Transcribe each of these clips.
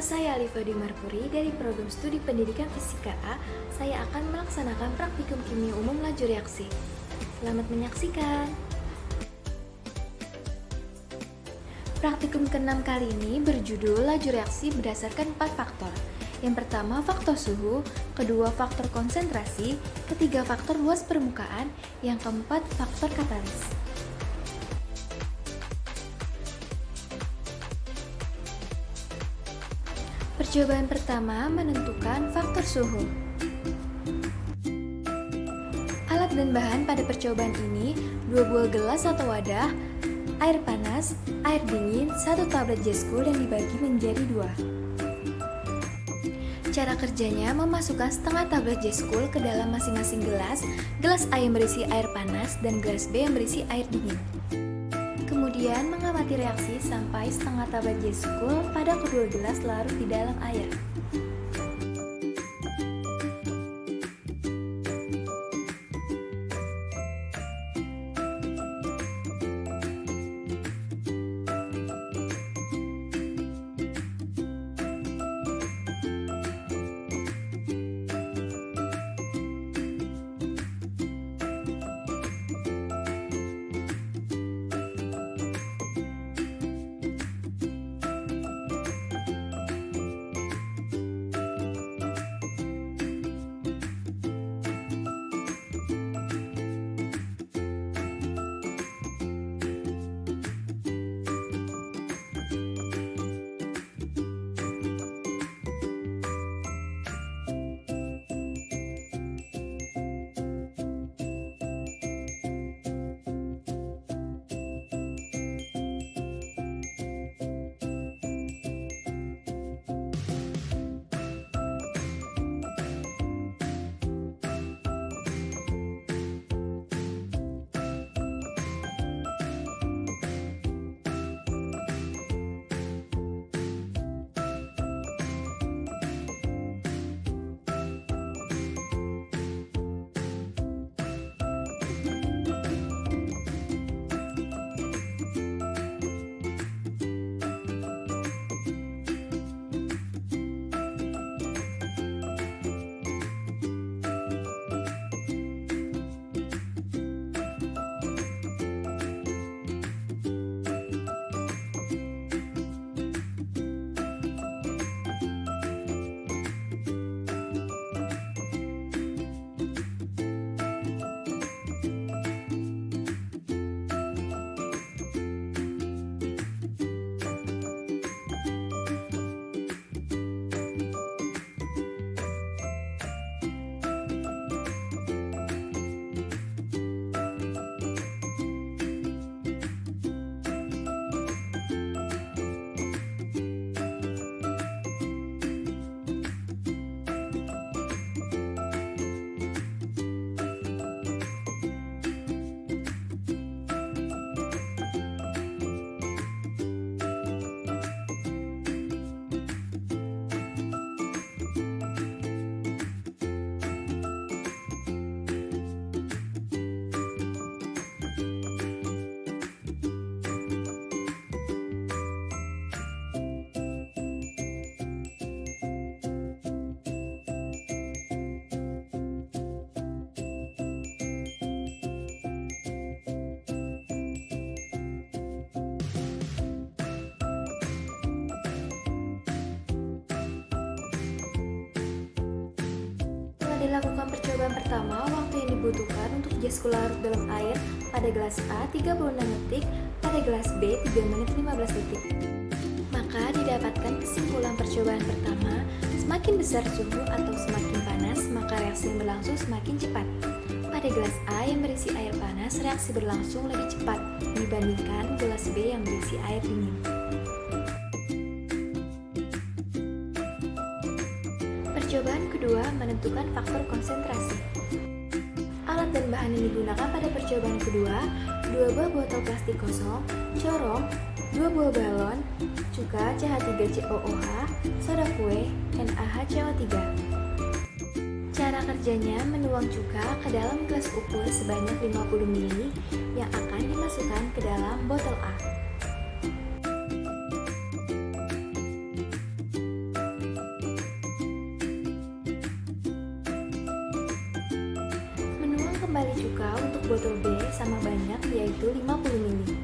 saya Alifa Dimarpuri dari Program Studi Pendidikan Fisika A. Saya akan melaksanakan praktikum kimia umum laju reaksi. Selamat menyaksikan. Praktikum ke-6 kali ini berjudul laju reaksi berdasarkan 4 faktor. Yang pertama faktor suhu, kedua faktor konsentrasi, ketiga faktor luas permukaan, yang keempat faktor katalis. Percobaan pertama menentukan faktor suhu. Alat dan bahan pada percobaan ini 2 buah gelas atau wadah, air panas, air dingin, 1 tablet J-School yang dibagi menjadi 2. Cara kerjanya memasukkan setengah tablet J-School ke dalam masing-masing gelas, gelas A yang berisi air panas dan gelas B yang berisi air dingin. Kemudian mengamati reaksi sampai setengah tablet J-School pada kedua gelas larut di dalam air. Dilakukan percobaan pertama, waktu yang dibutuhkan untuk J-School larut dalam air pada gelas A 36 detik, pada gelas B 3 menit 15 detik. Maka didapatkan kesimpulan percobaan pertama, semakin besar suhu atau semakin panas, maka reaksi yang berlangsung semakin cepat. Pada gelas A yang berisi air panas, reaksi berlangsung lebih cepat dibandingkan gelas B yang berisi air dingin. Percobaan kedua menentukan faktor konsentrasi. Alat dan bahan yang digunakan pada percobaan kedua, 2 buah botol plastik kosong, corong, 2 buah balon, cuka CH3COOH, soda kue, NaHCO3. Cara kerjanya menuang cuka ke dalam gelas ukur sebanyak 50 ml yang akan dimasukkan ke dalam botol A. A untuk botol B sama banyak, yaitu 50 ml.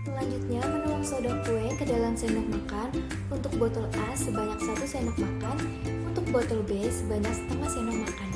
Selanjutnya, menuang soda kue ke dalam sendok makan. Untuk botol A sebanyak 1 sendok makan, untuk botol B sebanyak setengah sendok makan.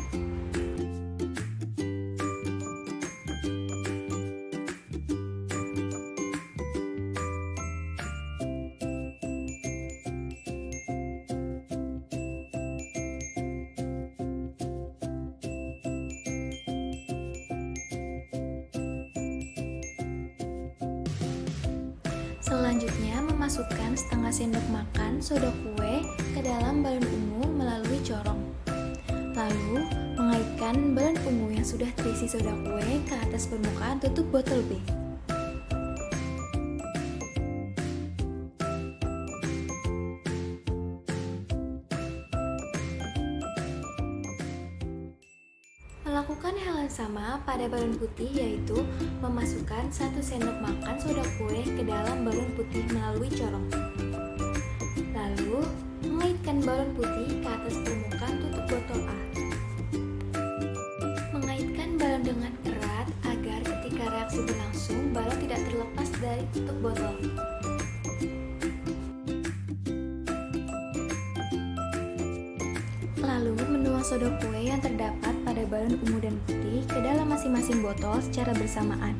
Selanjutnya, memasukkan setengah sendok makan soda kue ke dalam balon ungu melalui corong. Lalu, mengaitkan balon ungu yang sudah terisi soda kue ke atas permukaan tutup botol B. Melakukan hal yang sama pada balon putih, yaitu memasukkan 1 sendok makan soda kue ke dalam balon putih melalui corong. Lalu, mengaitkan balon putih ke atas permukaan tutup botol A. Mengaitkan balon dengan erat agar ketika reaksi berlangsung, balon tidak terlepas dari tutup botol. Lalu, menuang soda kue yang terdapat pada balon ungu dan putih ke dalam masing-masing botol secara bersamaan.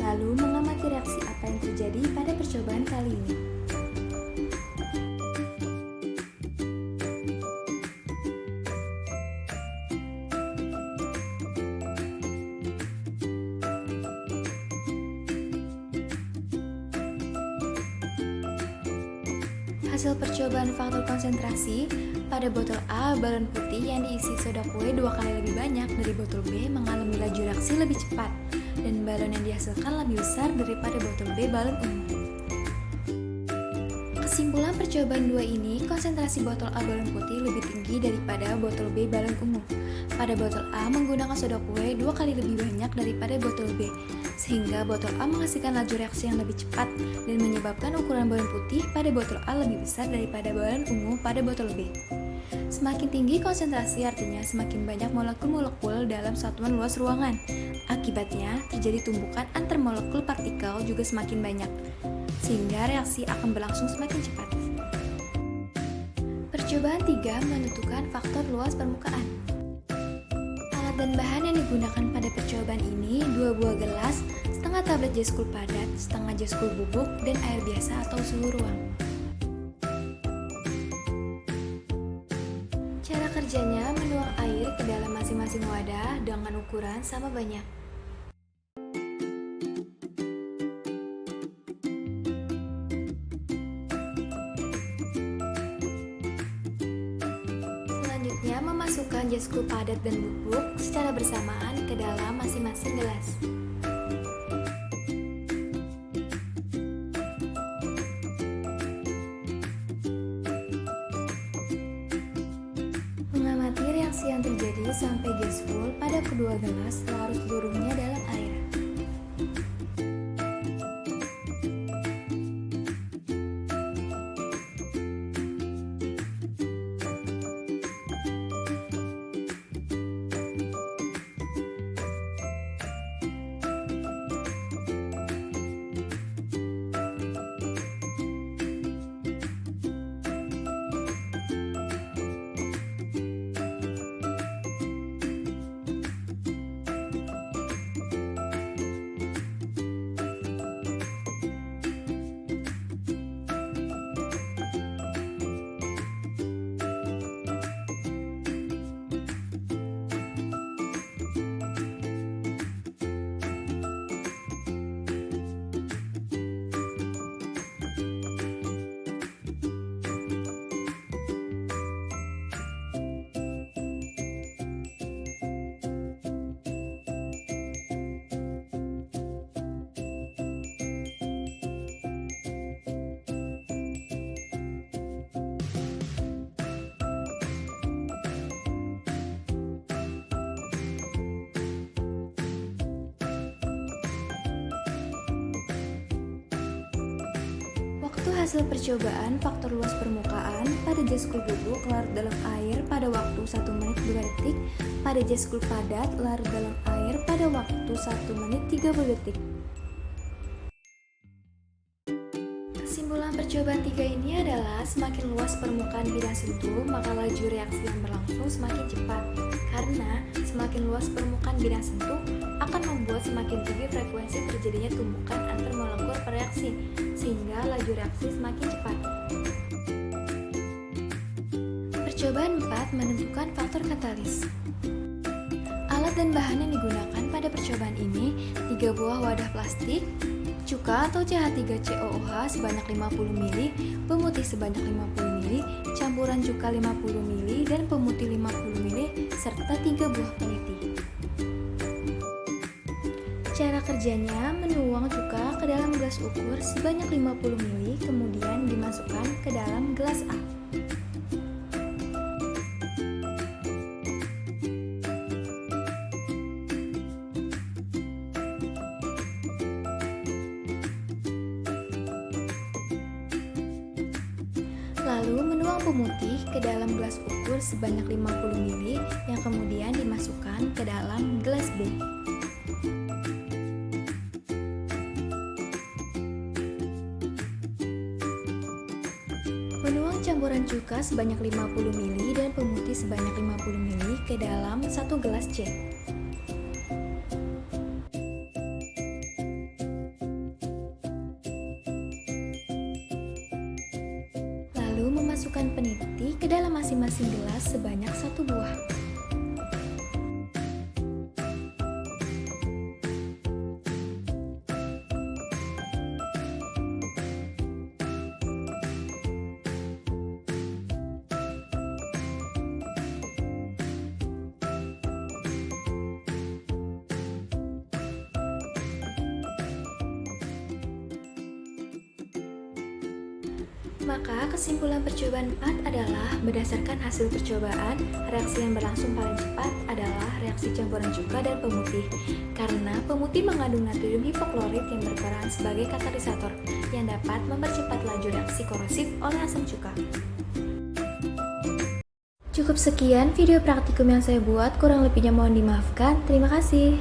Lalu, mengamati reaksi apa yang terjadi pada percobaan kali ini. Hasil percobaan faktor konsentrasi pada botol A balon putih yang diisi soda kue 2 kali lebih banyak dari botol B mengalami laju reaksi lebih cepat, dan balon yang dihasilkan lebih besar daripada botol B balon ungu. Kesimpulan percobaan 2 ini, konsentrasi botol A balon putih lebih tinggi daripada botol B balon ungu. Pada botol A menggunakan soda kue 2 kali lebih banyak daripada botol B, sehingga botol A menghasilkan laju reaksi yang lebih cepat dan menyebabkan ukuran balon putih pada botol A lebih besar daripada balon ungu pada botol B. Semakin tinggi konsentrasi artinya semakin banyak molekul-molekul dalam satuan luas ruangan. Akibatnya, terjadi tumbukan antar molekul partikel juga semakin banyak, sehingga reaksi akan berlangsung semakin cepat. Percobaan 3 menentukan faktor luas permukaan. Alat dan bahan yang digunakan pada percobaan ini 2 buah gelas, setengah tablet J-School padat, setengah J-School bubuk, dan air biasa atau suhu ruang. Cara kerjanya, menuang air ke dalam masing-masing wadah dengan ukuran sama banyak. Selanjutnya, memasukkan J-School padat dan bubuk secara bersamaan ke dalam masing-masing gelas. Mengamati reaksi yang terjadi sampai J-School pada kedua gelas larut seluruhnya dalam air. hasil percobaan faktor luas permukaan pada jas cool bubuk larut dalam air pada waktu 1 menit 2 detik, pada jas cool padat larut dalam air pada waktu 1 menit 30 detik. Kesimpulan percobaan 3 ini adalah semakin luas permukaan bidang sentuh, maka laju reaksi yang berlangsung semakin cepat. Karena semakin luas permukaan bidang sentuh akan membuat semakin tinggi frekuensi terjadinya tumbukan antar molekul bereaksi, sehingga laju reaksi semakin cepat. Percobaan 4 menentukan faktor katalis. Alat dan bahan yang digunakan pada percobaan ini 3 buah wadah plastik, cuka atau CH3COOH sebanyak 50 ml, pemutih sebanyak 50 ml, campuran cuka 50 ml dan pemutih 50 ml, serta 3 buah peniti. Cara kerjanya, menuang cuka ke dalam gelas ukur sebanyak 50 ml, kemudian dimasukkan ke dalam gelas A. Lalu menuang pemutih ke dalam gelas ukur sebanyak 50 ml yang kemudian dimasukkan ke dalam gelas B. Menuang campuran cuka sebanyak 50 ml dan pemutih sebanyak 50 ml ke dalam satu gelas C. Lalu memasukkan peniti ke dalam masing-masing gelas sebanyak 1 buah. Maka kesimpulan percobaan 4 adalah berdasarkan hasil percobaan, reaksi yang berlangsung paling cepat adalah reaksi campuran cuka dan pemutih. Karena pemutih mengandung natrium hipoklorit yang berperan sebagai katalisator yang dapat mempercepat laju reaksi korosif oleh asam cuka. Cukup sekian video praktikum yang saya buat, kurang lebihnya mohon dimaafkan. Terima kasih.